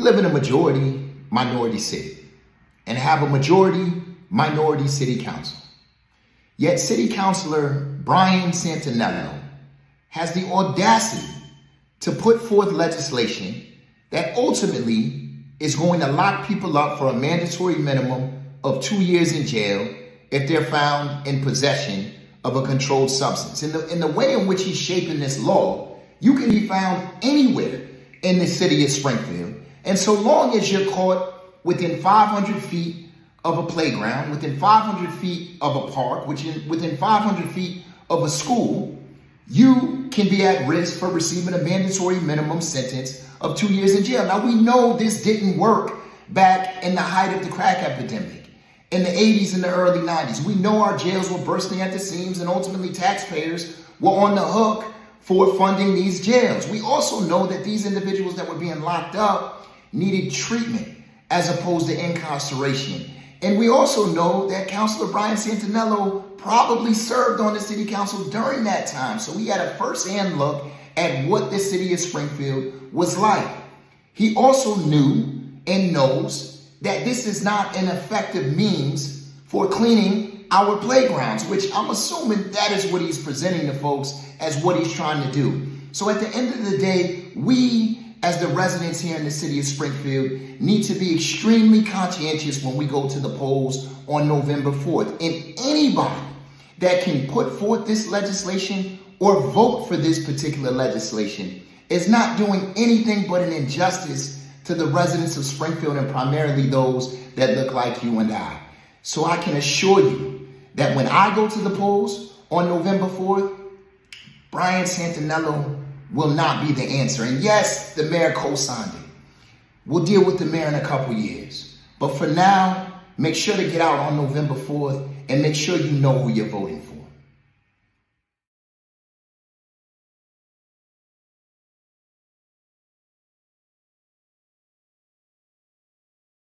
live in a majority minority city and have a majority minority city council. Yet City Councilor Brian Santaniello has the audacity to put forth legislation that ultimately is going to lock people up for a mandatory minimum of 2 years in jail if they're found in possession of a controlled substance. In the way in which he's shaping this law, you can be found anywhere in the city of Springfield. And so long as you're caught within 500 feet of a playground, within 500 feet of a park, within 500 feet of a school, you can be at risk for receiving a mandatory minimum sentence of 2 years in jail. Now, we know this didn't work back in the height of the crack epidemic in the 80s and the early 90s. We know our jails were bursting at the seams, and ultimately taxpayers were on the hook for funding these jails. We also know that these individuals that were being locked up needed treatment as opposed to incarceration. And we also know that Councilor Brian Santaniello probably served on the city council during that time. So he had a first-hand look at what the city of Springfield was like. He also knew and knows that this is not an effective means for cleaning our playgrounds, which I'm assuming that is what he's presenting to folks as what he's trying to do. So at the end of the day, we as the residents here in the city of Springfield need to be extremely conscientious when we go to the polls on November 4th. And anybody that can put forth this legislation or vote for this particular legislation is not doing anything but an injustice to the residents of Springfield, and primarily those that look like you and I. So I can assure you that when I go to the polls on November 4th, Brian Santaniello will not be the answer. And yes, the mayor co-signed it. We'll deal with the mayor in a couple years. But for now, make sure to get out on November 4th and make sure you know who you're voting for.